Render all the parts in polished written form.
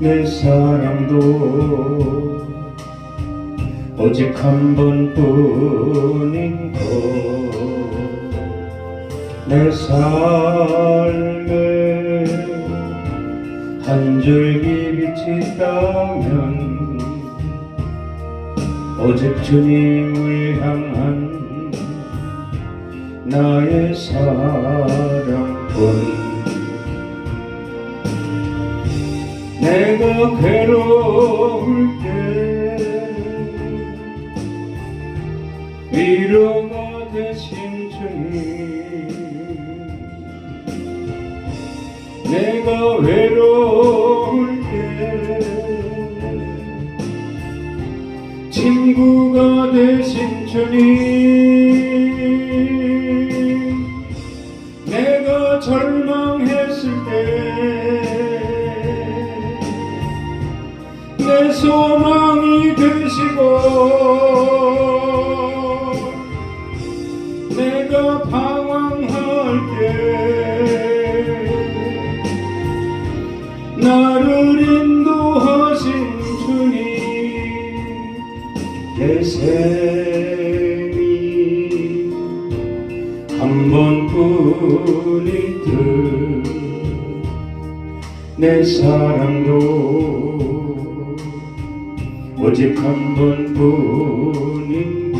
내 사랑도 오직 한 번뿐인 것. 내 삶에 한 줄기 빛이 있다면 오직 주님을 향한 나의 사랑뿐. 내가 괴로울 때 위로가 되신 주님, 내가 외로울 때 친구가 되신 주님, 내가 절망했을 때 내 소망이 되시고, 내가 방황할 때 나를 인도하신 주님, 내 생이 한 번뿐이듯 내 사랑도 오직 한 번뿐인 것.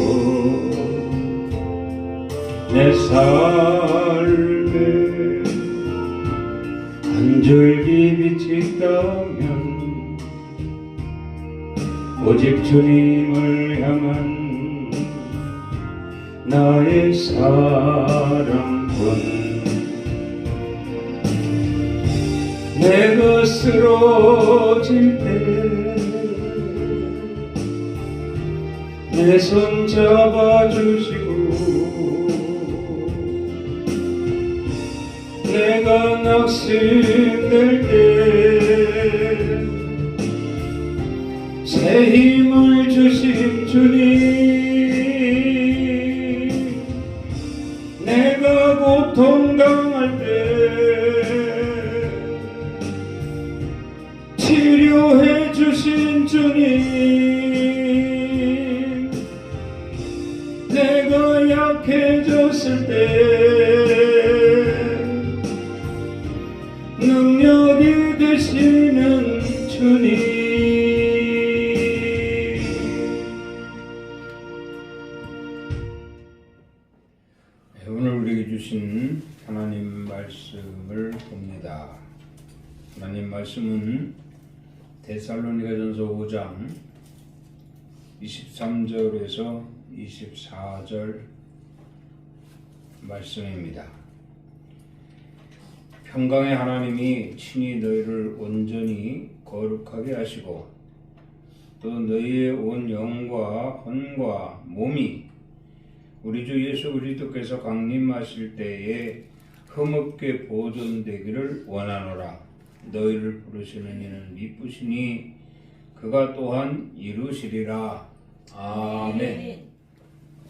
내 삶에 한 줄기 빛이 있다면 오직 주님을 향한 나의 사랑뿐. 내가 쓰러질 때 내 손 잡아주시고, 내가 낙심될 때 새 힘을 주신 주님, 내가 고통당할 때 치료해 주신 주님, 내가 약해졌을 때 능력이 되시는 주님. 오늘 우리에게 주신 하나님 말씀을 봅니다. 하나님 말씀은 데살로니가전서 5장 23절에서 24절 말씀입니다. 평강의 하나님이 친히 너희를 온전히 거룩하게 하시고 또 너희의 온 영과 혼과 몸이 우리 주 예수 그리스도께서 강림하실 때에 흠없게 보존되기를 원하노라. 너희를 부르시는 이는 미쁘시니 그가 또한 이루시리라. 아멘.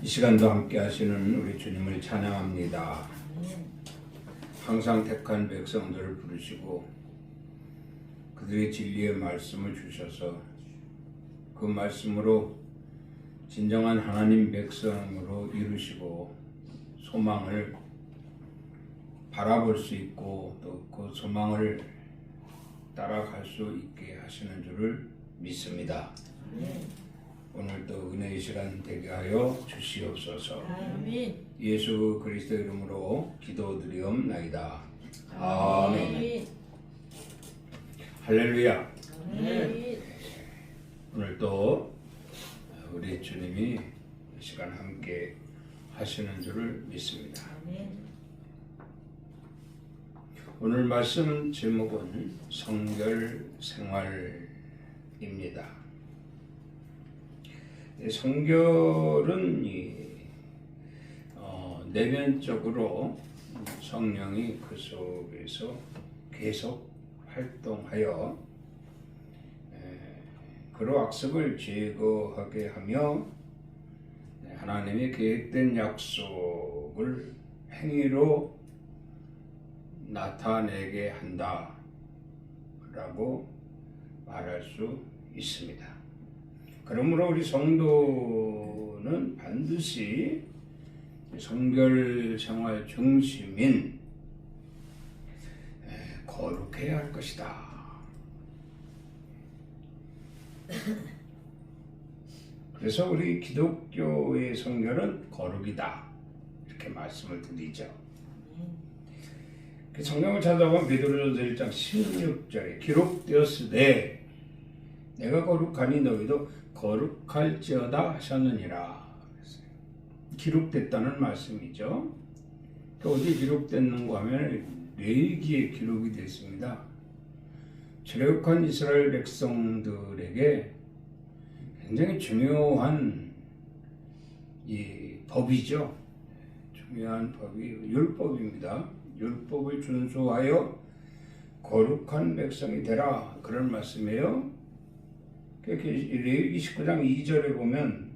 이 시간도 함께 하시는 우리 주님을 찬양합니다. 항상 택한 백성들을 부르시고 그들의 진리의 말씀을 주셔서 그 말씀으로 진정한 하나님 백성으로 이루시고 소망을 바라볼 수 있고 또 그 소망을 따라갈 수 있게 하시는 줄을 믿습니다. 오늘도 은혜의 시간 되게 하여 주시옵소서. 아멘. 예수 그리스도 이름으로 기도드리옵나이다. 아멘. 할렐루야. 아멘. 오늘도 우리 주님이 이 시간 함께 하시는 줄을 믿습니다. 아멘. 오늘 말씀 제목은 성결 생활입니다. 성결은 내면적으로 성령이 그 속에서 계속 활동하여 그로 악습을 제거하게 하며 하나님의 계획된 약속을 행위로 나타내게 한다라고 말할 수 있습니다. 그러므로 우리 성도는 반드시 성결 생활 중심인 거룩해야 할 것이다. 그래서 우리 기독교의 성결은 거룩이다. 이렇게 말씀을 드리죠. 성경을 찾아보면 베드로전서 1장 16절에 기록되었으되 내가 거룩하니 너희도 거룩할지어다 하셨느니라. 기록됐다는 말씀이죠. 어디 기록됐는가 하면 레위기에 기록이 됐습니다. 출애굽한 이스라엘 백성들에게 굉장히 중요한 이 법이죠. 중요한 법이 율법입니다. 율법을 준수하여 거룩한 백성이 되라, 그런 말씀이에요. 레위기 19장 2절에 보면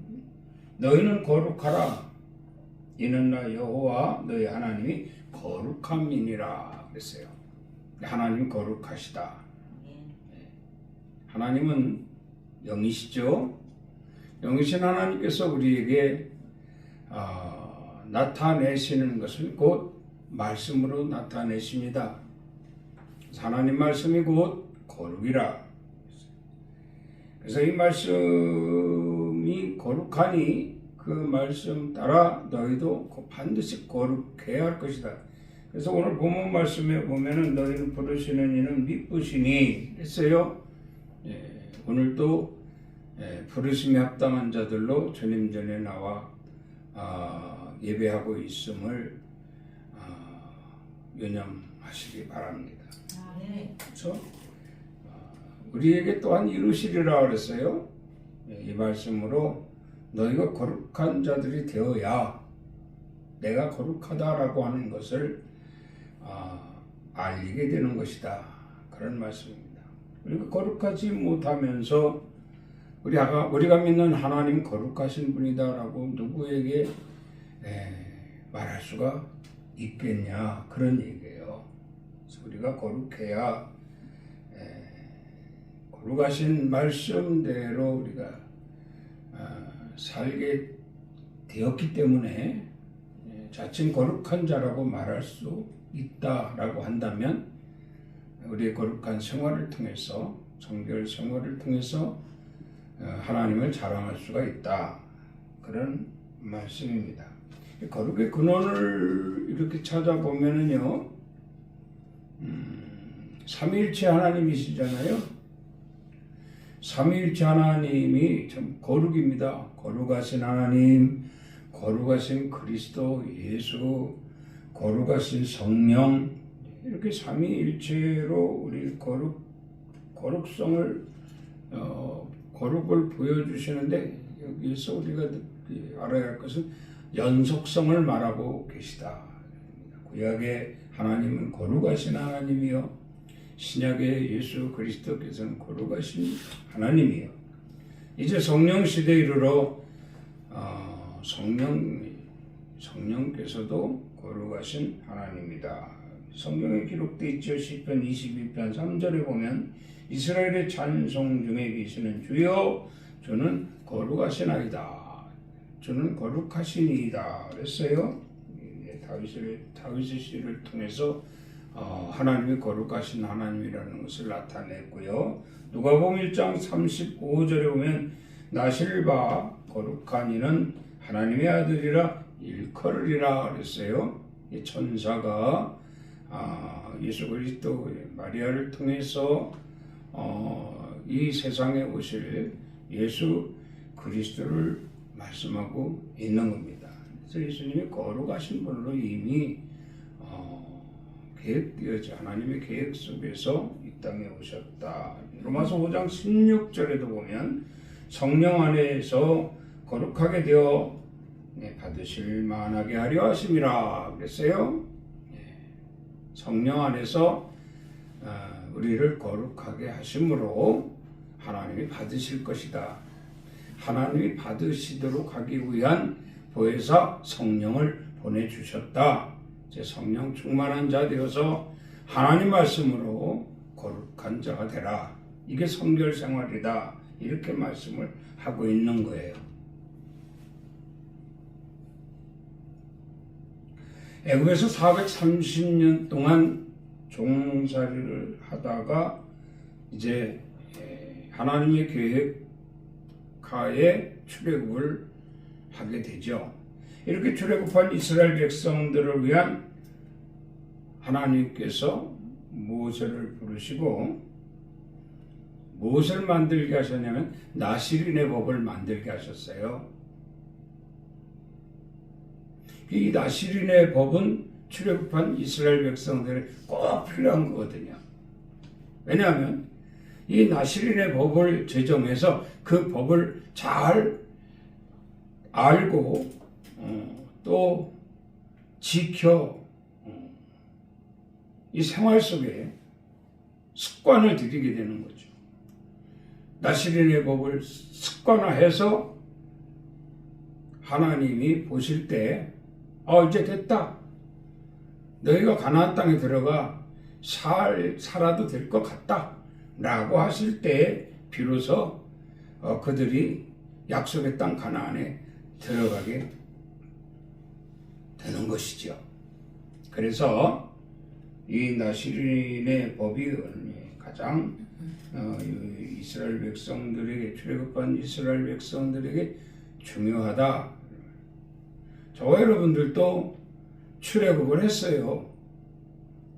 너희는 거룩하라, 이는 나 여호와 너희 하나님이 거룩함이니라 그랬어요. 하나님 거룩하시다. 하나님은 영이시죠. 영이신 하나님께서 우리에게 나타내시는 것은 곧 말씀으로 나타내십니다. 하나님 말씀이 곧 거룩이라. 그래서 이 말씀이 거룩하니 그 말씀 따라 너희도 반드시 거룩해야 할 것이다. 그래서 오늘 본문 말씀에 보면은 너희는 부르시는 이는 미쁘시니 했어요. 오늘도 부르심에 합당한 자들로 주님 전에 나와 예배하고 있음을 유념하시기 바랍니다. 그렇죠? 우리에게 또한 이루시리라 그랬어요. 이 말씀으로 너희가 거룩한 자들이 되어야 내가 거룩하다라고 하는 것을 알리게 되는 것이다. 그런 말씀입니다. 우리가 거룩하지 못하면서 우리가 믿는 하나님 거룩하신 분이다라고 누구에게 말할 수가 있겠냐, 그런 얘기예요. 그래서 우리가 거룩해야 거룩하신 말씀대로 우리가 살게 되었기 때문에 자칭 거룩한 자라고 말할 수 있다라고 한다면 우리의 거룩한 생활을 통해서, 성결 생활을 통해서 하나님을 자랑할 수가 있다, 그런 말씀입니다. 거룩의 근원을 이렇게 찾아보면은요, 삼위일체 하나님이시잖아요. 삼위일체 하나님이 참 거룩입니다. 거룩하신 하나님, 거룩하신 그리스도 예수, 거룩하신 성령, 이렇게 삼위일체로 우리 거룩성을 거룩을 보여주시는데, 여기서 우리가 알아야 할 것은 연속성을 말하고 계시다. 구약의 하나님은 거룩하신 하나님이요, 신약의 예수 그리스도께서는 거룩하신 하나님이요. 이제 성령 시대에 이르러 성령께서도 거룩하신 하나님이다. 성경에 기록되어 있죠. 시편 22편 3절에 보면 이스라엘의 찬송 중에 계시는 주여 주는 거룩하시나이다. 주는 거룩하시니이다 그랬어요. 다윗의 시를 통해서 하나님이 거룩하신 하나님이라는 것을 나타냈고요. 누가복음 1장 35절에 보면 나실바 거룩한 이는 하나님의 아들이라 일컬으리라 그랬어요. 이 천사가 예수 그리스도 마리아를 통해서 이 세상에 오실 예수 그리스도를 말씀하고 있는 겁니다. 그래서 예수님이 거룩하신 분으로 이미 계획되어져 하나님의 계획 속에서 이 땅에 오셨다. 로마서 5장 16절에도 보면 성령 안에서 거룩하게 되어 받으실 만하게 하려 하심이라 그랬어요. 성령 안에서 우리를 거룩하게 하심으로 하나님이 받으실 것이다. 하나님이 받으시도록 하기 위한 보혜사 성령을 보내주셨다. 이제 성령 충만한 자 되어서 하나님 말씀으로 거룩한 자가 되라. 이게 성결 생활이다. 이렇게 말씀을 하고 있는 거예요. 애굽에서 430년 동안 종살이를 하다가 이제 하나님의 계획하에 출애굽을 하게 되죠. 이렇게 출애굽한 이스라엘 백성들을 위한 하나님께서 모세를 부르시고 무엇을 만들게 하셨냐면 나시린의 법을 만들게 하셨어요. 이 나시린의 법은 출애굽한 이스라엘 백성들이 꼭 필요한 거거든요. 왜냐하면 이 나시린의 법을 제정해서 그 법을 잘 알고 또 지켜 이 생활 속에 습관을 들이게 되는 거죠. 나시린의 법을 습관화해서 하나님이 보실 때 이제 됐다. 너희가 가나안 땅에 들어가 살아도 될 것 같다. 라고 하실 때 비로소 그들이 약속의 땅 가나안에 들어가게 되는 것이죠. 그래서 이 나시린의 법이 가장 이스라엘 백성들에게 출애굽한 이스라엘 백성들에게 중요하다. 저와 여러분들도 출애굽을 했어요.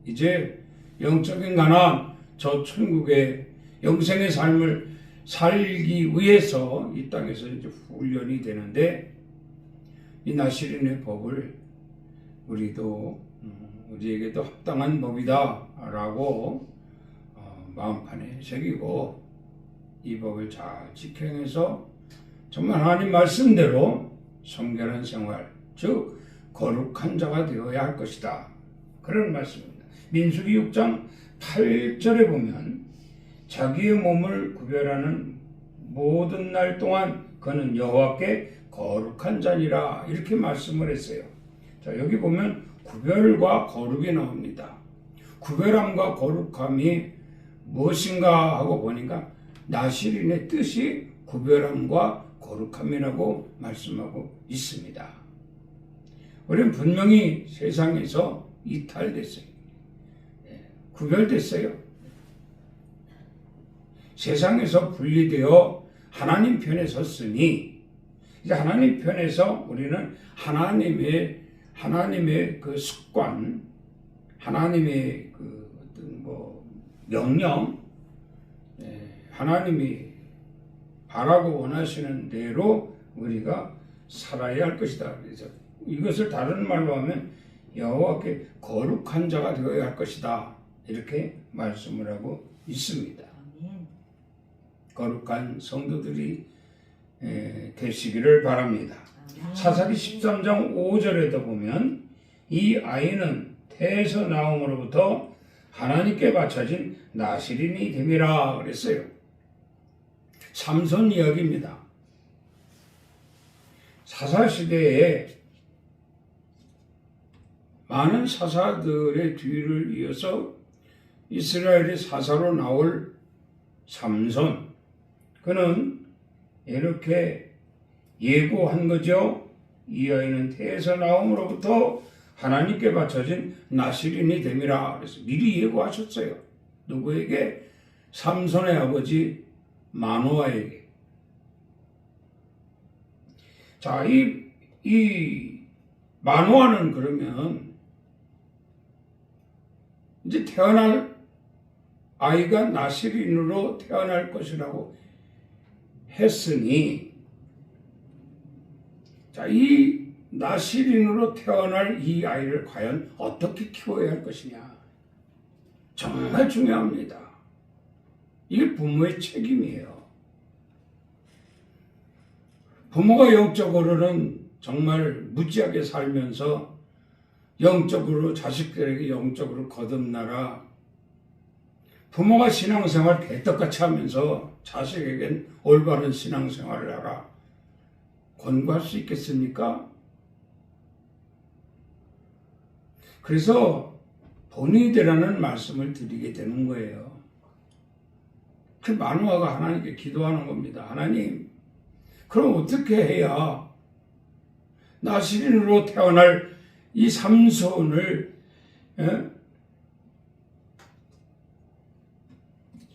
이제 영적인 가나안, 저 천국의 영생의 삶을 살기 위해서 이 땅에서 이제 훈련이 되는데 이 나시린의 법을 우리에게도 합당한 법이다라고 마음판에 새기고 이 법을 잘 지켜내서 정말 하나님 말씀대로 성결한 생활, 즉 거룩한 자가 되어야 할 것이다. 그런 말씀입니다. 민수기 6장 8절에 보면 자기의 몸을 구별하는 모든 날 동안 그는 여호와께 거룩한 자니라 이렇게 말씀을 했어요. 자, 여기 보면 구별과 거룩이 나옵니다. 구별함과 거룩함이 무엇인가 하고 보니까 나시린의 뜻이 구별함과 거룩함이라고 말씀하고 있습니다. 우리는 분명히 세상에서 이탈됐어요. 구별됐어요. 세상에서 분리되어 하나님 편에 섰으니 이제 하나님 편에서 우리는 하나님의 그 습관, 하나님의 그 어떤 명령, 하나님이 바라고 원하시는 대로 우리가 살아야 할 것이다. 그래서 이것을 다른 말로 하면 여호와께 거룩한 자가 되어야 할 것이다. 이렇게 말씀을 하고 있습니다. 거룩한 성도들이 되시기를 바랍니다. 사사기 13장 5절에도 보면 이 아이는 태에서 나옴으로부터 하나님께 바쳐진 나시린이 됨이라 그랬어요. 삼손 이야기입니다. 사사시대에 많은 사사들의 뒤를 이어서 이스라엘의 사사로 나올 삼손, 그는 이렇게 예고한 거죠. 이 아이는 태에서 나옴으로부터 하나님께 바쳐진 나시린이 됨이라. 그래서 미리 예고하셨어요. 누구에게? 삼손의 아버지 마노아에게. 자, 이 마노아는 그러면 이제 태어날 아이가 나시린으로 태어날 것이라고 했으니, 자, 이 나시린으로 태어날 이 아이를 과연 어떻게 키워야 할 것이냐. 정말 중요합니다. 이게 부모의 책임이에요. 부모가 영적으로는 정말 무지하게 살면서 영적으로 자식들에게 영적으로 거듭나라. 부모가 신앙생활 개떡같이 하면서 자식에겐 올바른 신앙생활을 하라. 권고할 수 있겠습니까? 그래서 본인이 되라는 말씀을 드리게 되는 거예요. 그 마누아가 하나님께 기도하는 겁니다. 하나님, 그럼 어떻게 해야 나시린으로 태어날 이 삼손을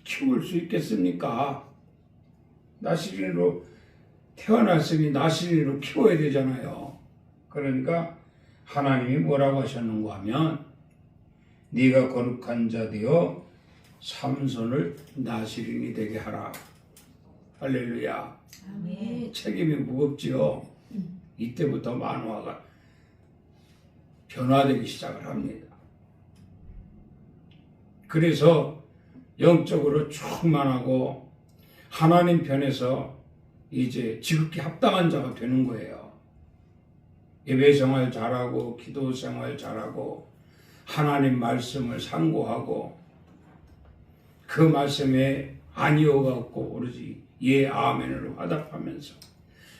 키울 수 있겠습니까? 나시린으로 태어났으니 나시린으로 키워야 되잖아요. 그러니까 하나님이 뭐라고 하셨는가 하면 네가 거룩한 자 되어 삼손을 나시린이 되게 하라. 할렐루야. 아멘. 책임이 무겁지요. 이때부터 마누아가 변화되기 시작을 합니다. 그래서 영적으로 충만하고 하나님 편에서 이제 지극히 합당한 자가 되는 거예요. 예배 생활 잘하고 기도 생활 잘하고 하나님 말씀을 상고하고 그 말씀에 아니오가 없고 오로지 예 아멘으로 화답하면서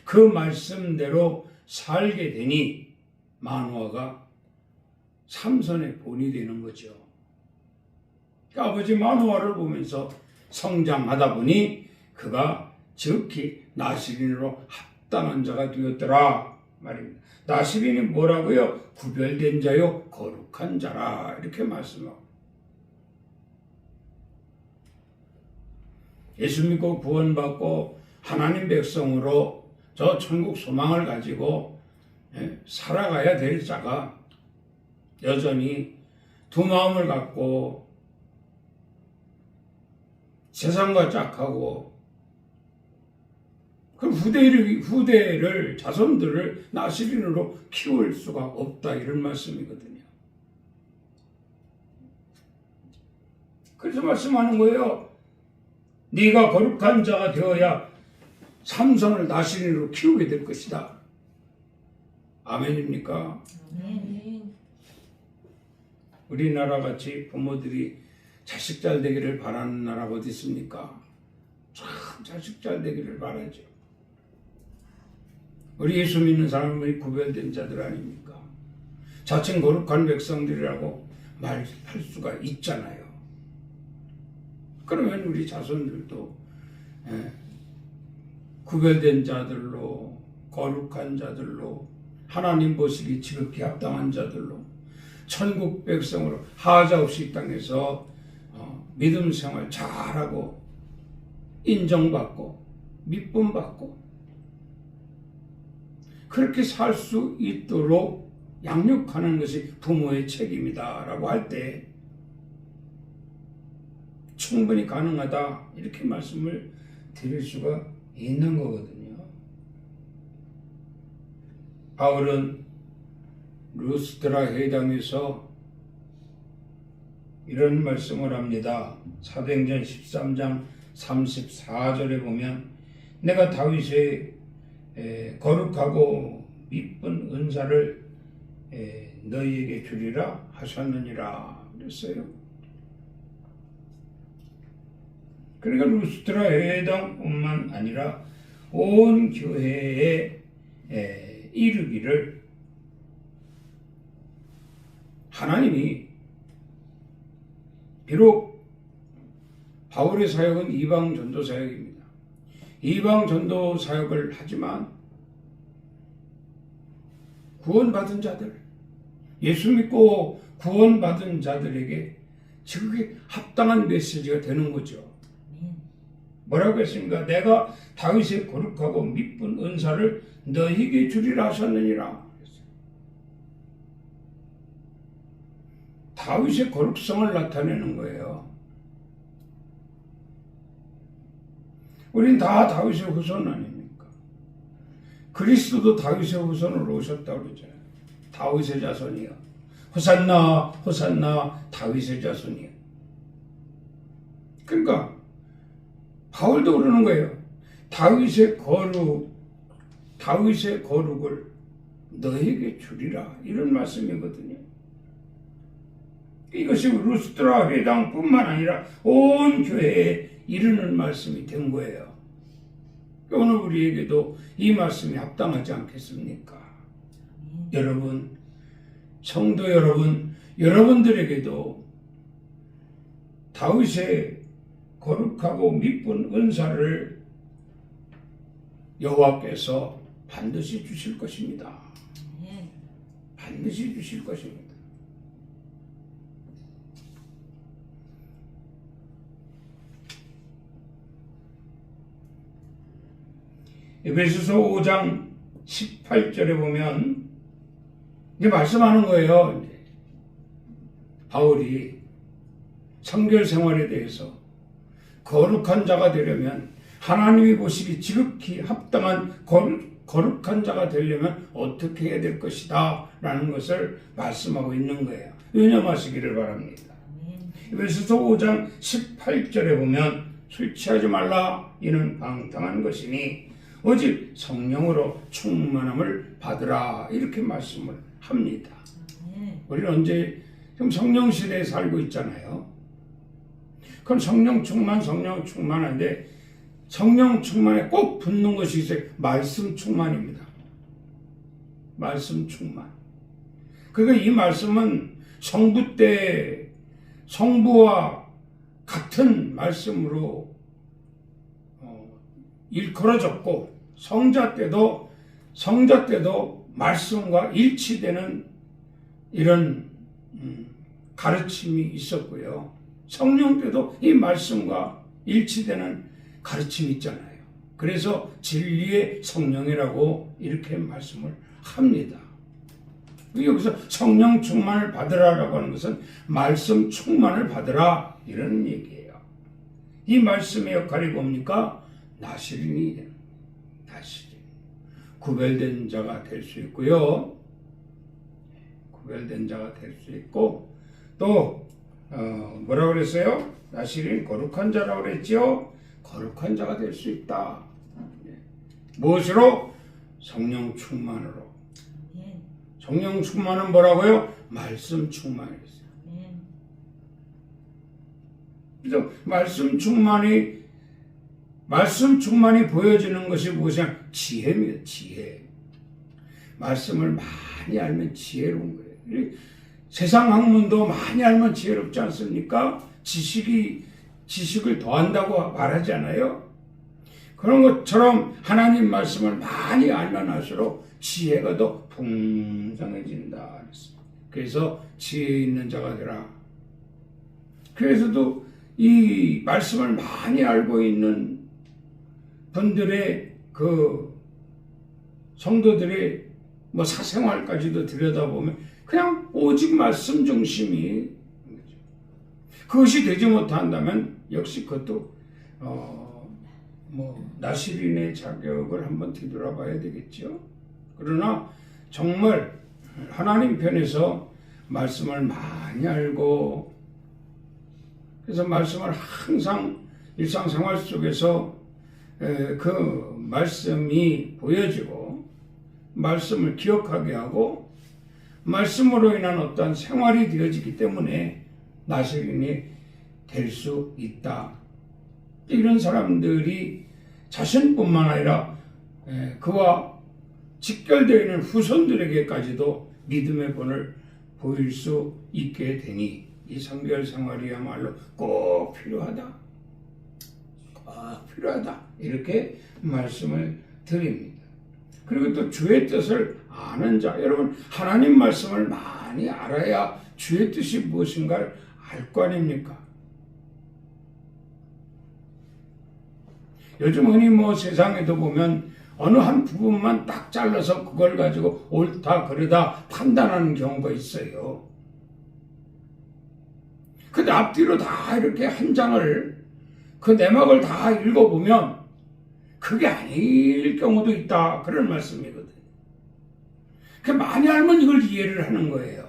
그 말씀대로 살게 되니 마누아가 삼손의 본이 되는 거죠. 그러니까 아버지 마누아를 보면서 성장하다 보니 그가 지극히 나시린으로 합당한 자가 되었더라 말입니다. 나시린이 뭐라고요? 구별된 자요 거룩한 자라 이렇게 말씀하고 예수 믿고 구원받고 하나님 백성으로 저 천국 소망을 가지고 살아가야 될 자가 여전히 두 마음을 갖고 세상과 짝하고 그 후대를 자손들을 나시린으로 키울 수가 없다 이런 말씀이거든요. 그래서 말씀하는 거예요. 네가 거룩한 자가 되어야 삼손을 나시린으로 키우게 될 것이다. 아멘입니까? 아멘. 우리나라 같이 부모들이 자식 잘 되기를 바라는 나라가 어디 있습니까? 참 자식 잘 되기를 바라죠. 우리 예수 믿는 사람은 구별된 자들 아닙니까? 자칭 거룩한 백성들이라고 말할 수가 있잖아요. 그러면 우리 자손들도 구별된 자들로 거룩한 자들로 하나님 보시기 지극히 합당한 자들로 천국 백성으로 하자 없이 이 땅에서 믿음 생활 잘하고 인정받고 믿음받고 그렇게 살 수 있도록 양육하는 것이 부모의 책임이다 라고 할 때 충분히 가능하다 이렇게 말씀을 드릴 수가 있는 거거든요. 바울은 루스드라 회당에서 이런 말씀을 합니다. 사도행전 13장 34절에 보면 내가 다윗의 거룩하고 미쁜 은사를 너희에게 주리라 하셨느니라 그랬어요. 그러니까 루스드라 회당뿐만 아니라 온 교회에 이르기를 하나님이 비록 바울의 사역은 이방 전도 사역입니다. 이방 전도 사역을 하지만 구원받은 자들, 예수 믿고 구원받은 자들에게 지극히 합당한 메시지가 되는 거죠. 뭐라고 했습니까? 내가 다윗의 거룩하고 미쁜 은사를 너희에게 주리라 하셨느니라. 다윗의 거룩성을 나타내는 거예요. 우린 다 다윗의 후손 아닙니까? 그리스도도 다윗의 후손으로 오셨다고 그러잖아요. 다윗의 자손이요. 호산나 호산나 다윗의 자손이요. 그러니까 바울도 그러는 거예요. 다윗의 거룩을 너에게 주리라 이런 말씀이거든요. 이것이 루스드라 회당뿐만 아니라 온 교회에 이르는 말씀이 된 거예요. 오늘 우리에게도 이 말씀이 합당하지 않겠습니까? 여러분, 성도 여러분, 여러분들에게도 다윗의 거룩하고 미쁜 은사를 여호와께서 반드시 주실 것입니다. 아멘. 반드시 주실 것입니다. 에베소서 5장 18절에 보면 이게 말씀하는 거예요. 이제 바울이 성결 생활에 대해서 거룩한 자가 되려면 하나님이 보시기 지극히 합당한 거룩한 자가 되려면 어떻게 해야 될 것이다 라는 것을 말씀하고 있는 거예요. 유념하시기를 바랍니다. 에베소서 5장 18절에 보면 술 취하지 말라 이는 방탕한 것이니 오직 성령으로 충만함을 받으라 이렇게 말씀을 합니다. 우리는 언제 지금 성령 시대에 살고 있잖아요. 그럼 성령 충만한데 성령 충만에 꼭 붙는 것이 있어요. 말씀 충만입니다. 말씀 충만. 그러니까 이 말씀은 성부 때 성부와 같은 말씀으로 일컬어졌고 성자 때도 말씀과 일치되는 이런 가르침이 있었고요. 성령 때도 이 말씀과 일치되는 가르침이 있잖아요. 그래서 진리의 성령이라고 이렇게 말씀을 합니다. 여기서 성령 충만을 받으라라고 하는 것은 말씀 충만을 받으라 이런 얘기예요. 이 말씀의 역할이 뭡니까? 나시린이 구별된 자가 될 수 있고요. 구별된 자가 될 수 있고 또 뭐라고 그랬어요? 나시린 거룩한 자라고 그랬죠? 거룩한 자가 될 수 있다. 무엇으로? 성령 충만으로. 성령 충만은 뭐라고요? 말씀 충만이었어요. 그래서 말씀 충만이 보여지는 것이 무엇이냐? 지혜입니다. 지혜. 말씀을 많이 알면 지혜로운 거예요. 세상 학문도 많이 알면 지혜롭지 않습니까? 지식을 더한다고 말하지 않아요? 그런 것처럼 하나님 말씀을 많이 알면 할수록 지혜가 더 풍성해진다. 그래서 지혜 있는 자가 되라. 그래서도 이 말씀을 많이 알고 있는 분들의 그 성도들의 뭐 사생활까지도 들여다보면 그냥 오직 말씀 중심이 그것이 되지 못한다면 역시 그것도 나시린의 자격을 한번 뒤돌아봐야 되겠죠. 그러나 정말 하나님 편에서 말씀을 많이 알고 그래서 말씀을 항상 일상생활 속에서 그 말씀이 보여지고 말씀을 기억하게 하고 말씀으로 인한 어떤 생활이 되어지기 때문에 나시린이 될 수 있다. 이런 사람들이 자신뿐만 아니라 그와 직결되어 있는 후손들에게까지도 믿음의 본을 보일 수 있게 되니 이 성결 생활이야말로 꼭 필요하다. 이렇게 말씀을 드립니다. 그리고 또 주의 뜻을 아는 자. 여러분 하나님 말씀을 많이 알아야 주의 뜻이 무엇인가를 알 거 아닙니까? 요즘 흔히 세상에도 보면 어느 한 부분만 딱 잘라서 그걸 가지고 옳다 그르다 판단하는 경우가 있어요. 근데 앞뒤로 다 이렇게 한 장을 그 내막을 다 읽어보면 그게 아닐 경우도 있다. 그런 말씀이거든. 많이 알면 이걸 이해를 하는 거예요.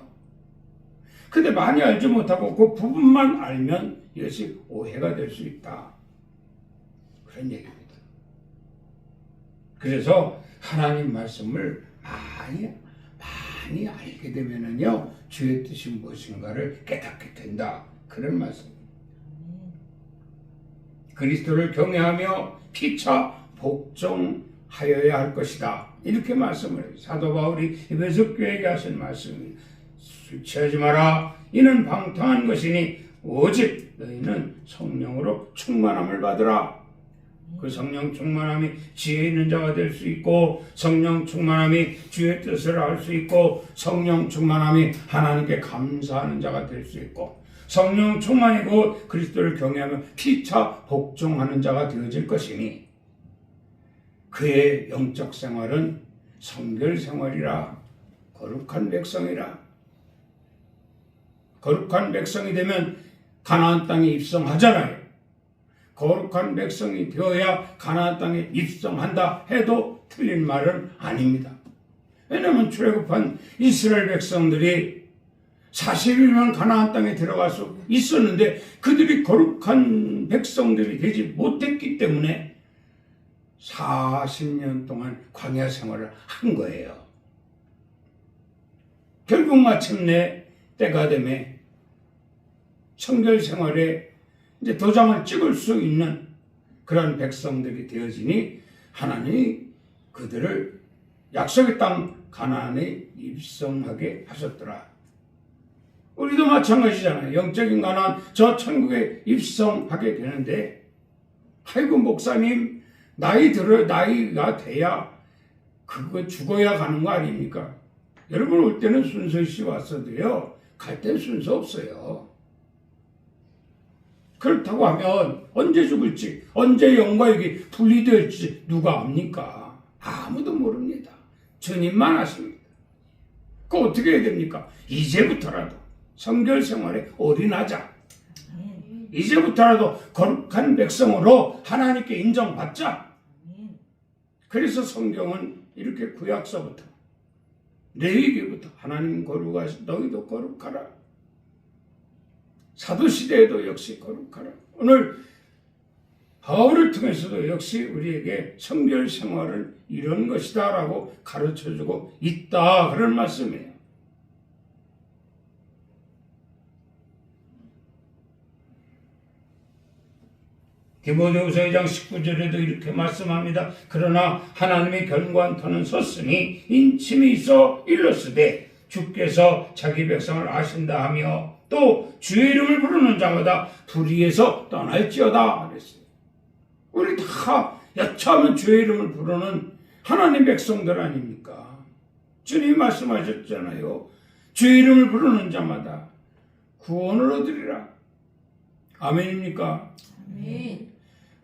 근데 많이 알지 못하고 그 부분만 알면 이것이 오해가 될 수 있다. 그런 얘기입니다. 그래서 하나님 말씀을 많이 알게 되면은요, 주의 뜻이 무엇인가를 깨닫게 된다. 그런 말씀입니다. 그리스도를 경외하며 피차 복종하여야 할 것이다. 이렇게 말씀을 해요. 사도 바울이 에베소 교회에게 하신 말씀입니다. 술 취하지 마라. 이는 방탕한 것이니 오직 너희는 성령으로 충만함을 받으라. 그 성령 충만함이 지혜 있는 자가 될 수 있고, 성령 충만함이 주의 뜻을 알 수 있고, 성령 충만함이 하나님께 감사하는 자가 될 수 있고, 성령 충만이고 그리스도를 경외하며 피차 복종하는 자가 되어질 것이니, 그의 영적 생활은 성결 생활이라, 거룩한 백성이라. 거룩한 백성이 되면 가나안 땅에 입성하잖아요. 거룩한 백성이 되어야 가나안 땅에 입성한다 해도 틀린 말은 아닙니다. 왜냐하면 출애굽한 이스라엘 백성들이 40일만 가나안 땅에 들어갈 수 있었는데 그들이 거룩한 백성들이 되지 못했기 때문에 40년 동안 광야 생활을 한 거예요. 결국 마침내 때가 되매 성결 생활에 이제 도장을 찍을 수 있는 그런 백성들이 되어지니 하나님이 그들을 약속의 땅 가나안에 입성하게 하셨더라. 우리도 마찬가지잖아요. 영적인 가나안 저 천국에 입성하게 되는데, 아이고 목사님 나이가 돼야 그거 죽어야 가는 거 아닙니까? 여러분 올 때는 순서시 왔어도요, 갈 땐 순서 없어요. 그렇다고 하면 언제 죽을지, 언제 영과 육이 분리될지 누가 압니까? 아무도 모릅니다. 주님만 아십니다. 그 어떻게 해야 됩니까? 이제부터라도 성결 생활에 올인하자. 이제부터라도 거룩한 백성으로 하나님께 인정받자. 그래서 성경은 이렇게 구약서부터 레위기부터 하나님 거룩하시, 너희도 거룩하라. 사도시대에도 역시 거룩하라. 오늘 바울을 통해서도 역시 우리에게 성결 생활을 이런 것이다 라고 가르쳐주고 있다, 그런 말씀이에요. 디모데후서 2장 19절에도 이렇게 말씀합니다. 그러나 하나님의 견고한 터는 섰으니 인침이 있어 일렀으되 주께서 자기 백성을 아신다 하며 또 주의 이름을 부르는 자마다 불의에서 떠날지어다 그랬어요. 우리 다 여차하면 주의 이름을 부르는 하나님 백성들 아닙니까? 주님이 말씀하셨잖아요. 주의 이름을 부르는 자마다 구원을 얻으리라. 아멘입니까? 아멘.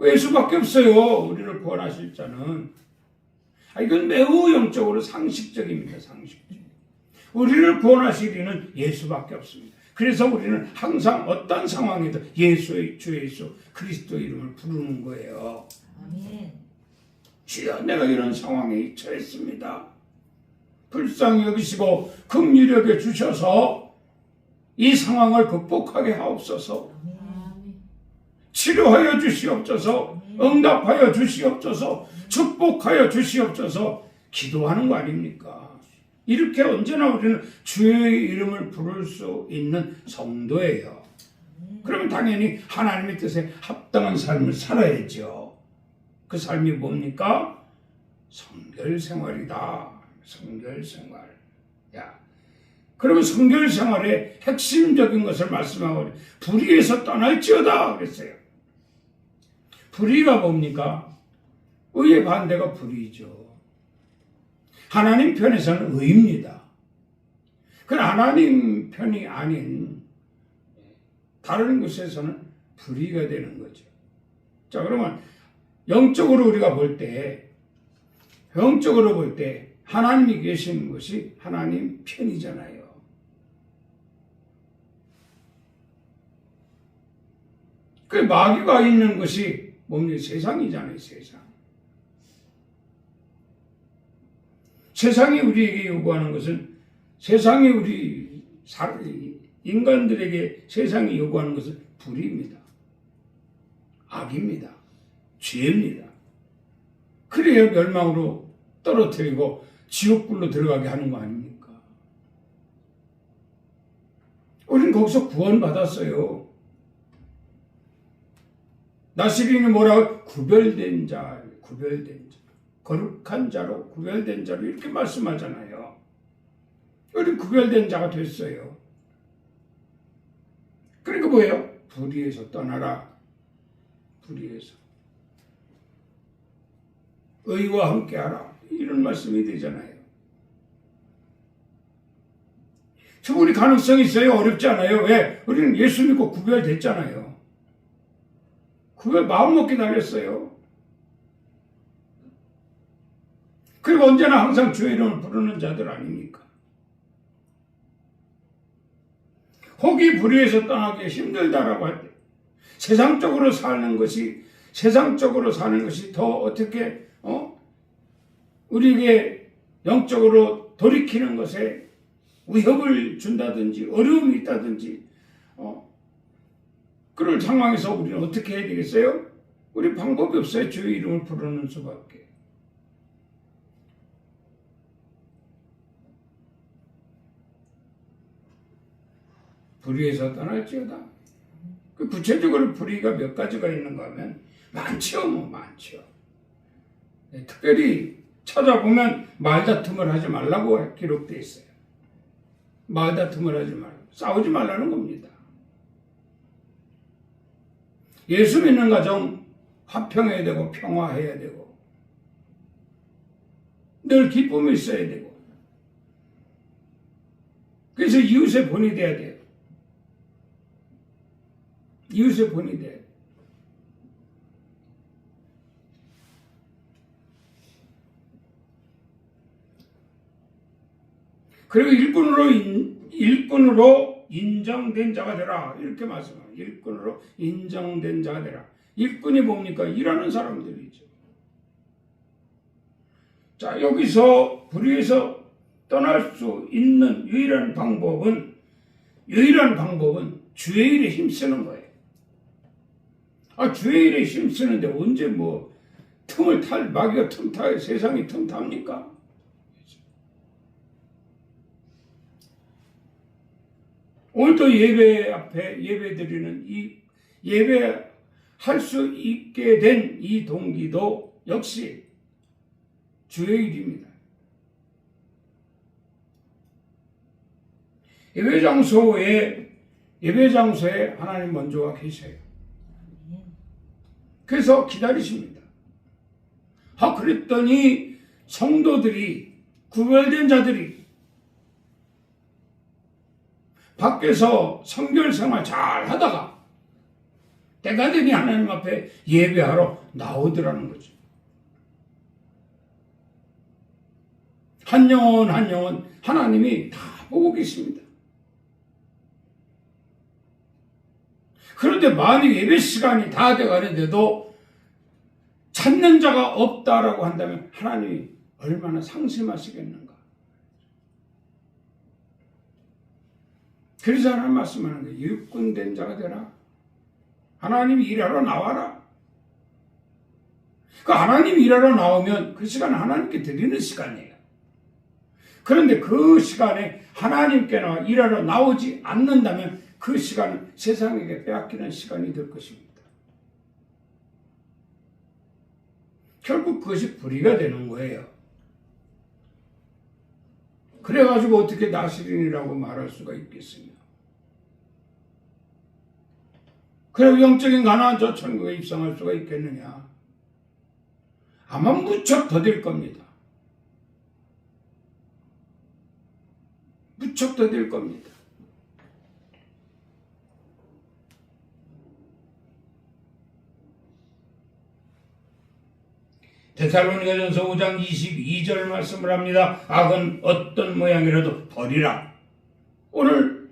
예수밖에 없어요. 우리를 구원하실 자는. 이건 매우 영적으로 상식적입니다. 상식적. 우리를 구원하실 이는 예수밖에 없습니다. 그래서 우리는 항상 어떤 상황에도 예수의 주 예수 그리스도 이름을 부르는 거예요. 아멘. 주여, 내가 이런 상황에 처했습니다. 불쌍히 여기시고 긍휼히 여겨 주셔서 이 상황을 극복하게 하옵소서. 아멘. 치료하여 주시옵소서. 응답하여 주시옵소서. 축복하여 주시옵소서. 기도하는 거 아닙니까? 이렇게 언제나 우리는 주의 이름을 부를 수 있는 성도예요. 그러면 당연히 하나님의 뜻에 합당한 삶을 살아야죠. 그 삶이 뭡니까? 성결 생활이다. 성결 생활. 야, 그러면 성결 생활의 핵심적인 것을 말씀하고 불의에서 떠날지어다 그랬어요. 불의가 뭡니까? 의의 반대가 불의죠. 하나님 편에서는 의입니다. 그러나 하나님 편이 아닌 다른 곳에서는 불의가 되는 거죠. 자, 그러면 영적으로 우리가 볼 때, 하나님이 계신 것이 하나님 편이잖아요. 그 마귀가 있는 것이 뭡니까? 세상이잖아요, 세상. 세상이 우리에게 요구하는 것은, 세상이 우리 인간들에게 세상이 요구하는 것은 불의입니다. 악입니다. 죄입니다. 그래야 멸망으로 떨어뜨리고 지옥불로 들어가게 하는 거 아닙니까? 우리는 거기서 구원받았어요. 나시린이 뭐라고? 구별된 자. 거룩한 자로, 구별된 자로 이렇게 말씀하잖아요. 우리 구별된 자가 됐어요. 그러니까 뭐예요? 불의에서 떠나라. 불의에서 의와 함께하라. 이런 말씀이 되잖아요. 충분히 가능성이 있어요. 어렵지 않아요. 왜? 우리는 예수 믿고 구별됐잖아요. 구별 마음먹기 달렸어요. 그리고 언제나 항상 주의 이름을 부르는 자들 아닙니까? 혹이 불의에서 떠나기 힘들다라고 할 때 세상적으로 사는 것이 더 어떻게 우리에게 영적으로 돌이키는 것에 위협을 준다든지 어려움이 있다든지 그럴 상황에서 우리는 어떻게 해야 되겠어요? 우리 방법이 없어요. 주의 이름을 부르는 수밖에. 불의에서 떠날지어다. 그 구체적으로 불의가 몇 가지가 있는가 하면 많지요. 많지요. 네, 특별히 찾아보면 말다툼을 하지 말라고 기록되어 있어요. 말다툼을 하지 말고 싸우지 말라는 겁니다. 예수 믿는 가정 화평해야 되고 평화해야 되고 늘 기쁨이 있어야 되고 그래서 이웃의 본이 돼야 돼요. 이웃의 본이 돼요. 그리고 일꾼으로 인정된 자가 되라. 이렇게 말씀합니다. 일꾼으로 인정된 자가 되라. 일꾼이 뭡니까? 일하는 사람들이죠. 자, 여기서 불의에서 떠날 수 있는 유일한 방법은 주의 일에 힘쓰는 거예요. 주의 일에 힘쓰는데 언제 마귀가 틈타요? 세상이 틈탑니까? 오늘도 예배 앞에 예배드리는 예배할 수 있게 된 이 동기도 역시 주의 일입니다. 예배장소에 하나님 먼저 와 계세요. 그래서 기다리십니다. 그랬더니 성도들이 구별된 자들이 밖에서 성결 생활 잘 하다가 때가 되니 하나님 앞에 예배하러 나오더라는 거죠. 한 영혼 하나님이 다 보고 계십니다. 그런데 만약 예배 시간이 다 돼가는데도 찾는 자가 없다라고 한다면 하나님이 얼마나 상심하시겠는가. 그래서 하나님 말씀하는 거예요. 일꾼된 자가 되라. 하나님이 일하러 나와라. 하나님이 일하러 나오면 그 시간은 하나님께 드리는 시간이에요. 그런데 그 시간에 하나님께 일하러 나오지 않는다면 그 시간은 세상에게 빼앗기는 시간이 될 것입니다. 결국 그것이 불의가 되는 거예요. 그래가지고 어떻게 나시린이라고 말할 수가 있겠습니까? 그리고 영적인 가난한 저 천국에 입성할 수가 있겠느냐? 아마 무척 더딜 겁니다. 무척 더딜 겁니다. 데살로니가전서 5장 22절 말씀을 합니다. 악은 어떤 모양이라도 버리라. 오늘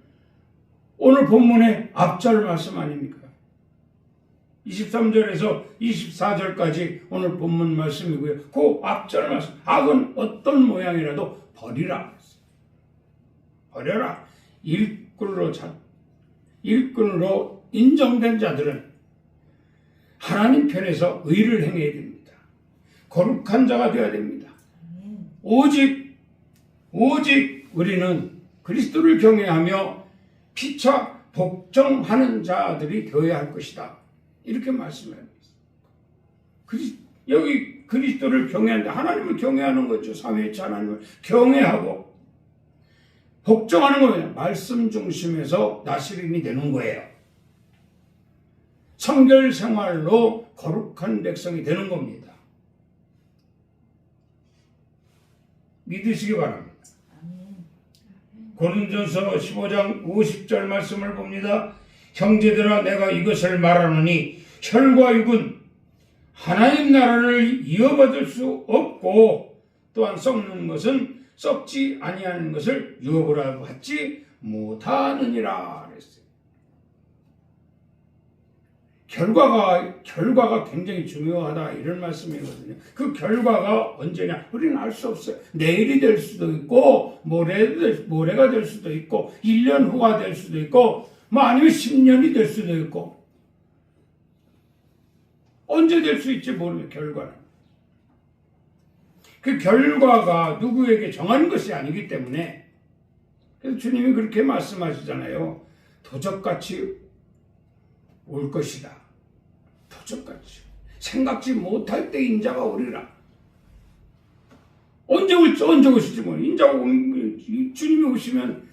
본문의 앞절 말씀 아닙니까? 23절에서 24절까지 오늘 본문 말씀이고요. 그 앞절 말씀. 악은 어떤 모양이라도 버리라. 버려라. 일꾼으로 인정된 자들은 하나님 편에서 의를 행해야 됩니다. 거룩한 자가 되어야 됩니다. 오직 우리는 그리스도를 경외하며 피차 복종하는 자들이 되어야 할 것이다. 이렇게 말씀합니다. 여기 그리스도를 경외하는데 하나님을 경외하는 거죠. 삼위일체 하나님을 경외하고 복종하는 거예요. 말씀 중심에서 나시린이 되는 거예요. 성결 생활로 거룩한 백성이 되는 겁니다. 믿으시기 바랍니다. 아멘. 고린도전서 15장 50절 말씀을 봅니다. 형제들아 내가 이것을 말하노니 혈과 육은 하나님 나라를 이어받을 수 없고 또한 썩는 것은 썩지 아니하는 것을 유업으로 받지 못하느니라 그랬어요. 결과가 굉장히 중요하다 이런 말씀이거든요. 그 결과가 언제냐? 우리는 알 수 없어요. 내일이 될 수도 있고 모레가 될 수도 있고 1년 후가 될 수도 있고 뭐 아니면 10년이 될 수도 있고 언제 될 수 있지 모르겠어요. 결과는. 그 결과가 누구에게 정하는 것이 아니기 때문에 그래서 주님이 그렇게 말씀하시잖아요. 도적같이 올 것이다. 도적같이. 생각지 못할 때 인자가 오리라. 언제 오실지 모르. 인자가 주님이 오시면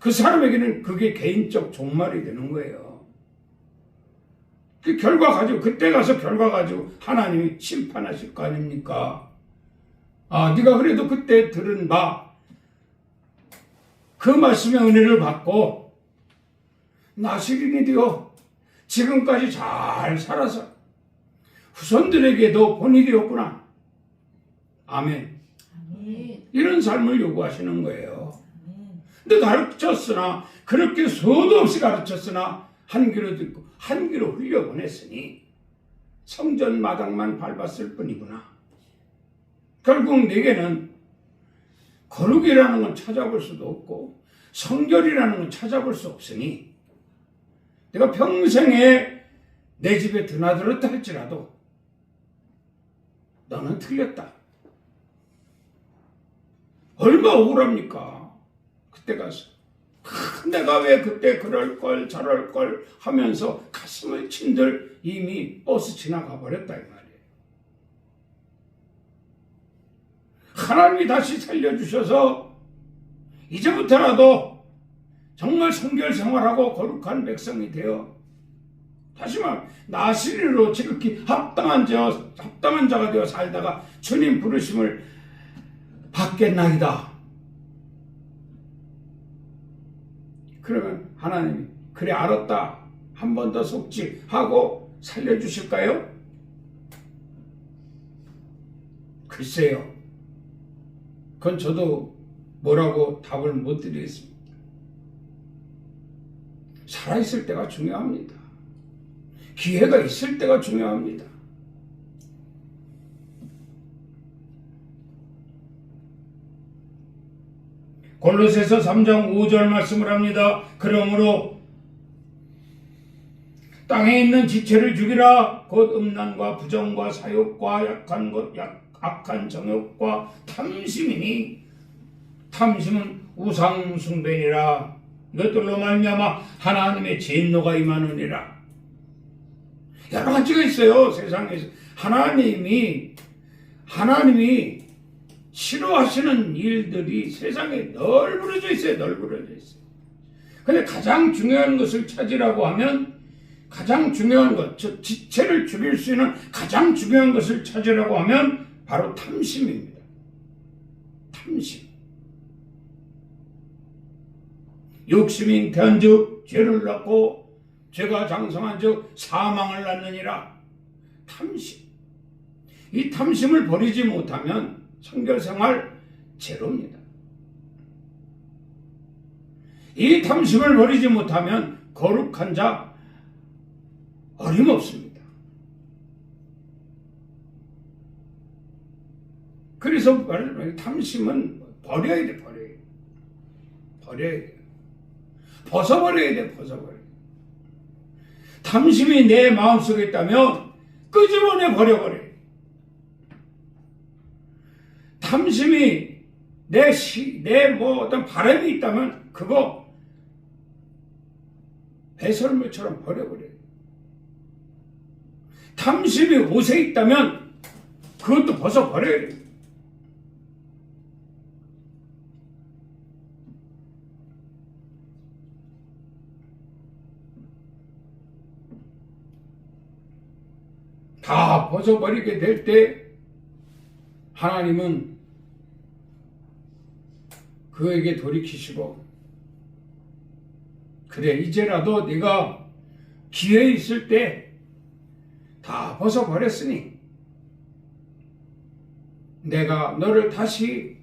그 사람에게는 그게 개인적 종말이 되는 거예요. 그 결과 가지고 그때 가서 결과 가지고 하나님이 심판하실 거 아닙니까? 아, 네가 그래도 그때 들은 바 그 말씀의 은혜를 받고 나시린이 되어 지금까지 잘 살아서 후손들에게도 본이 되었구나. 아멘. 아멘. 이런 삶을 요구하시는 거예요. 아멘. 근데 가르쳤으나 그렇게 소도 없이 가르쳤으나 한 귀로 듣고 한 귀로 흘려보냈으니 성전 마당만 밟았을 뿐이구나. 결국 내게는 거룩이라는 건 찾아볼 수도 없고 성결이라는 건 찾아볼 수 없으니 내가 평생에 내 집에 드나들었다 할지라도 너는 틀렸다. 얼마 억울합니까? 그때 가서 내가 왜 그때 그럴걸 저럴걸 하면서 가슴을 친들 이미 버스 지나가 버렸다 이 말이에요. 하나님이 다시 살려주셔서 이제부터라도 정말 성결 생활하고 거룩한 백성이 되어 다시 말 나시리로 지극히 합당한 자가 되어 살다가 주님 부르심을 받겠나이다. 그러면 하나님이 그래 알았다. 한 번 더 속지 하고 살려주실까요? 글쎄요. 그건 저도 뭐라고 답을 못 드리겠습니다. 살아있을 때가 중요합니다. 기회가 있을 때가 중요합니다. 골로새서 3장 5절 말씀을 합니다. 그러므로 땅에 있는 지체를 죽이라. 곧 음란과 부정과 사욕과 악한 정욕과 탐심이니 탐심은 우상 숭배니라. 이것들로 말미암아 하나님의 진노가 임하느니라. 여러 가지가 있어요. 세상에서 하나님이 싫어하시는 일들이 세상에 널브러져 있어요. 널브러져 있어요. 근데 가장 중요한 것을 찾으라고 하면 가장 중요한 것, 즉 지체를 죽일 수 있는 가장 중요한 것을 찾으라고 하면 바로 탐심입니다. 탐심. 욕심이 잉태한즉 죄를 낳고 죄가 장성한즉 사망을 낳느니라. 탐심. 이 탐심을 버리지 못하면 성결생활 제로입니다. 이 탐심을 버리지 못하면 거룩한 자 어림없습니다. 그래서 탐심은 버려야 돼. 버려야 돼. 벗어버려야 돼. 탐심이 내 마음속에 있다면 끄집어내 버려버려. 탐심이 내 어떤 바람이 있다면 그거 배설물처럼 버려버려요. 탐심이 옷에 있다면 그것도 벗어버려야 돼요. 다 벗어버리게 될 때 하나님은 그에게 돌이키시고, 그래 이제라도 네가 기회 있을 때 다 벗어버렸으니 내가 너를 다시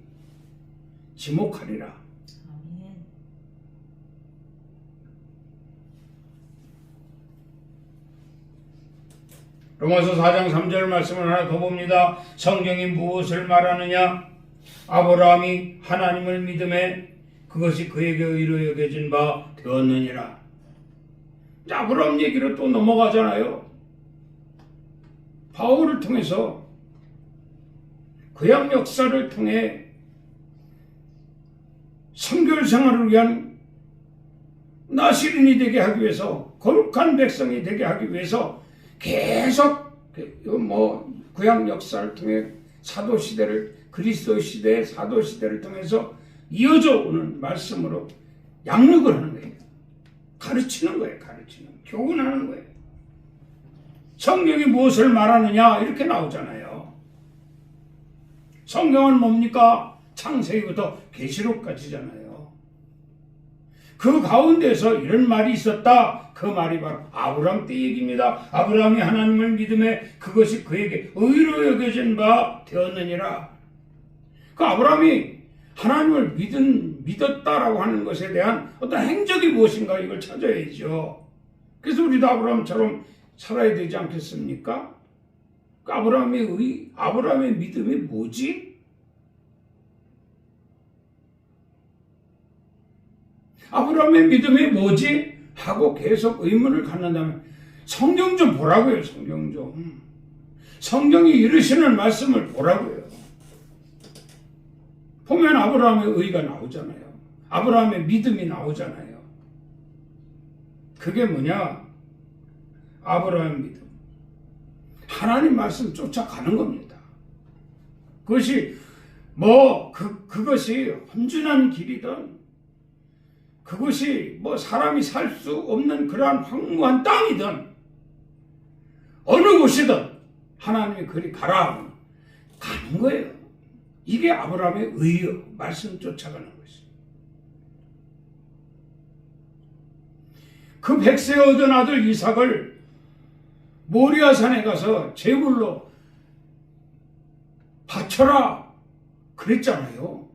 지목하리라. 아멘. 로마서 4장 3절 말씀을 하나 더 봅니다. 성경이 무엇을 말하느냐? 아브라함이 하나님을 믿음에 그것이 그에게 의로 여겨진 바 되었느니라. 아브라함 얘기로 또 넘어가잖아요. 바울을 통해서 구약 역사를 통해 성결 생활을 위한 나시린이 되게 하기 위해서, 거룩한 백성이 되게 하기 위해서 계속 구약 역사를 통해 사도 시대를, 그리스도 시대의 사도 시대를 통해서 이어져 오는 말씀으로 양육을 하는 거예요. 가르치는 거예요. 교훈하는 거예요. 성경이 무엇을 말하느냐 이렇게 나오잖아요. 성경은 뭡니까? 창세기부터 계시록까지잖아요. 그 가운데서 이런 말이 있었다. 그 말이 바로 아브라함 때 얘기입니다. 아브라함이 하나님을 믿음에 그것이 그에게 의로 여겨진 바 되었느니라. 그 아브라함이 하나님을 믿었다라고 하는 것에 대한 어떤 행적이 무엇인가 이걸 찾아야죠. 그래서 우리도 아브라함처럼 살아야 되지 않겠습니까? 그 아브라함의 믿음이 뭐지? 아브라함의 믿음이 뭐지? 하고 계속 의문을 갖는다면 성경 좀 보라고요. 성경 좀. 성경이 이르시는 말씀을 보라고요. 보면 아브라함의 의가 나오잖아요. 아브라함의 믿음이 나오잖아요. 그게 뭐냐? 아브라함의 믿음. 하나님 말씀 쫓아가는 겁니다. 그것이 그것이 험준한 길이든, 그것이 사람이 살 수 없는 그러한 황무한 땅이든, 어느 곳이든 하나님이 그리 가라 가는 거예요. 이게 아브라함의 의요. 말씀 쫓아가는 것이. 그 100세 얻은 아들 이삭을 모리아산에 가서 제물로 바쳐라 그랬잖아요.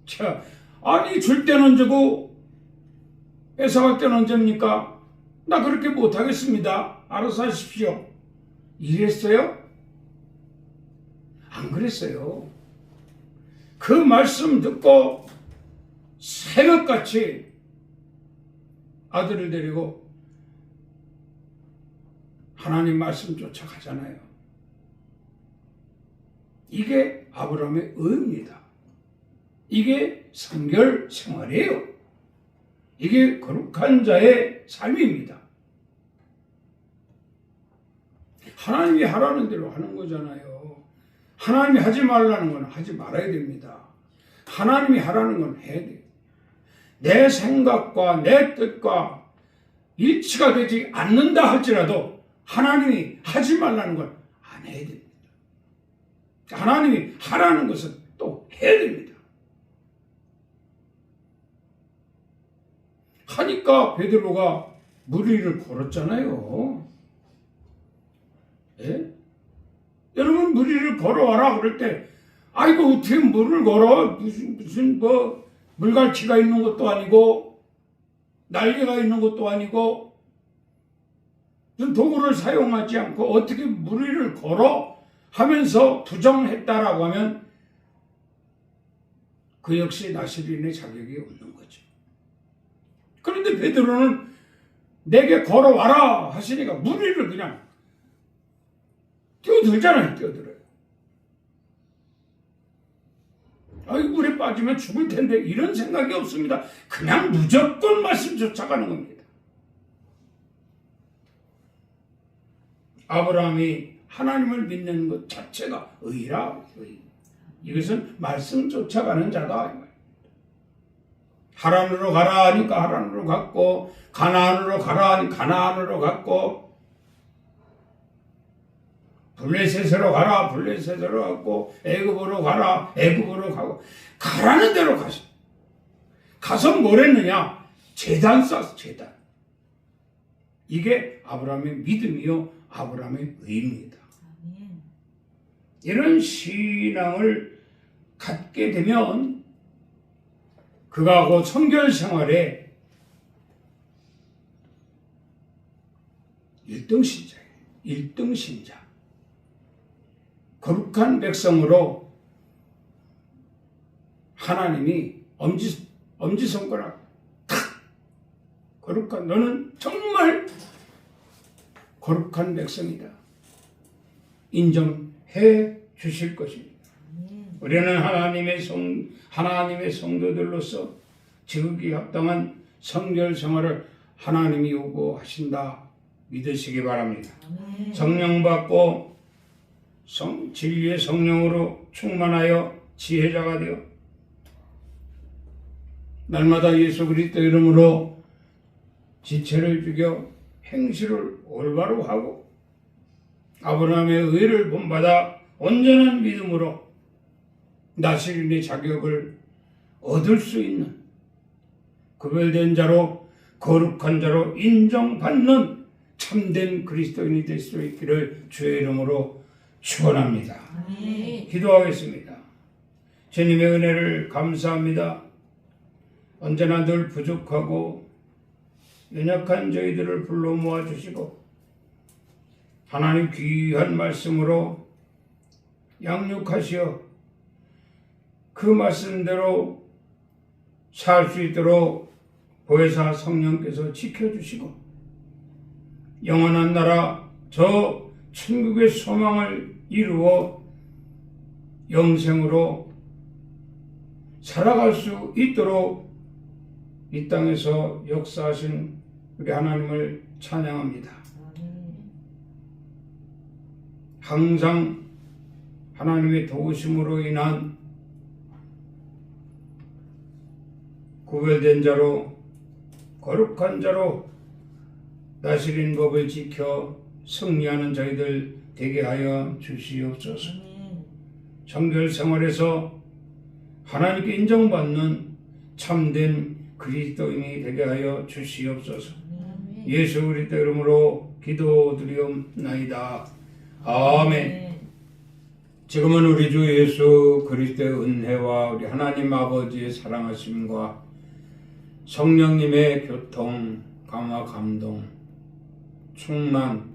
자, 아니 줄 때는 주고 뺏어갈 때는 언제입니까? 나 그렇게 못하겠습니다. 알아서 하십시오. 이랬어요? 안 그랬어요. 그 말씀 듣고 새벽같이 아들을 데리고 하나님 말씀 쫓아가잖아요. 이게 아브라함의 의입니다. 이게 성결 생활이에요. 이게 거룩한 자의 삶입니다. 하나님이 하라는 대로 하는 거잖아요. 하나님이 하지 말라는 건 하지 말아야 됩니다. 하나님이 하라는 건 해야 돼요. 내 생각과 내 뜻과 일치가 되지 않는다 할지라도 하나님이 하지 말라는 건 안 해야 됩니다. 하나님이 하라는 것은 또 해야 됩니다. 하니까 베드로가 물 위를 걸었잖아요. 예? 여러분 물 위를 걸어와라 그럴 때 아이고 어떻게 물을 걸어? 무슨 물갈치가 있는 것도 아니고 날개가 있는 것도 아니고 무슨 도구를 사용하지 않고 어떻게 물 위를 걸어? 하면서 부정했다라고 하면 그 역시 나시린의 자격이 없는 거죠. 그런데 베드로는 내게 걸어와라 하시니까 물 위를 그냥 뛰어들잖아요. 뛰어들어요. 아이 물에 빠지면 죽을 텐데 이런 생각이 없습니다. 그냥 무조건 말씀 쫓아가는 겁니다. 아브라함이 하나님을 믿는 것 자체가 의라. 의. 이것은 말씀 쫓아가는 자다. 하란으로 가라 하니까 하란으로 갔고, 가나안으로 가라 하니 가나안으로 갔고, 블레셋으로 가라 블레셋으로 갔고, 애굽으로 가라 애굽으로 가고, 가라는 대로 가서 뭘 했느냐? 제단 쌓았어. 제단. 이게 아브라함의 믿음이요 아브라함의 의입니다. 아멘. 이런 신앙을 갖게 되면 그가 그 선결 생활에 1등 신자예요. 1등 신자. 거룩한 백성으로 하나님이 엄지손가락 탁! 거룩한, 너는 정말 거룩한 백성이다. 인정해 주실 것입니다. 아멘. 우리는 하나님의 성도들로서 지극히 합당한 성결 생활을 하나님이 요구하신다 믿으시기 바랍니다. 아멘. 성령 받고 진리의 성령으로 충만하여 지혜자가 되어 날마다 예수 그리스도 이름으로 지체를 죽여 행실을 올바로 하고 아브라함의 의를 본받아 온전한 믿음으로 나시린의 자격을 얻을 수 있는 구별된 자로 거룩한 자로 인정받는 참된 그리스도인이 될 수 있기를 주의 이름으로 축원합니다. 아멘. 기도하겠습니다. 주님의 은혜를 감사합니다. 언제나 늘 부족하고 연약한 저희들을 불러 모아주시고 하나님 귀한 말씀으로 양육하시어 그 말씀대로 살 수 있도록 보혜사 성령께서 지켜주시고 영원한 나라 저 천국의 소망을 이루어 영생으로 살아갈 수 있도록 이 땅에서 역사하신 우리 하나님을 찬양합니다. 아멘. 항상 하나님의 도우심으로 인한 구별된 자로 거룩한 자로 나시린 법을 지켜 승리하는 저희들 되게 하여 주시옵소서. 아멘. 정결 생활에서 하나님께 인정받는 참된 그리스도인이 되게 하여 주시옵소서. 아멘. 예수 그리스도 이름으로 기도드리옵나이다. 아멘. 지금은 우리 주 예수 그리스도의 은혜와 우리 하나님 아버지의 사랑하심과 성령님의 교통, 감화, 감동, 충만,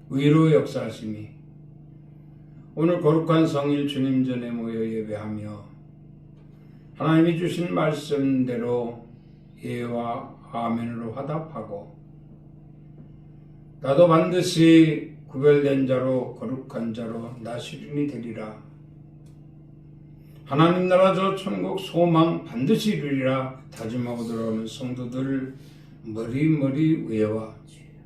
의로 역사하심이 오늘 거룩한 성일 주님 전에 모여 예배하며 하나님이 주신 말씀대로 예와 아멘으로 화답하고 나도 반드시 구별된 자로 거룩한 자로 나시린이 되리라. 하나님 나라 저 천국 소망 반드시 이루리라 다짐하고 들어오는 성도들 머리머리 위에와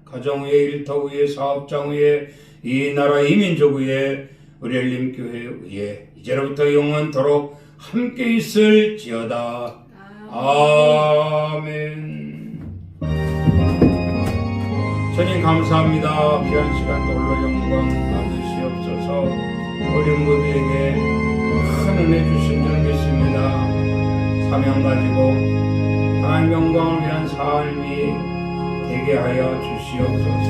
가정 위에, 일터 위에, 사업장 위에, 이 나라 이민족 위에, 우리 엘림교회 위에 이제로부터 영원토록 함께 있을지어다. 아멘. 주님 감사합니다. 귀한 시간 홀로 영광 받으시옵소서. 우리 모두에게 큰 은혜 주신 줄 믿습니다. 사명 가지고 하나님 영광을 위한 삶이 되게 하여 주시옵소서.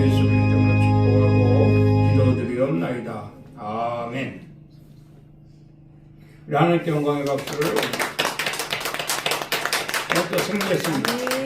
예수 그리스도로 축복하고 기도드리옵나이다. 아멘. 우리 하나님께 영광의 박수를 또 승리했습니다.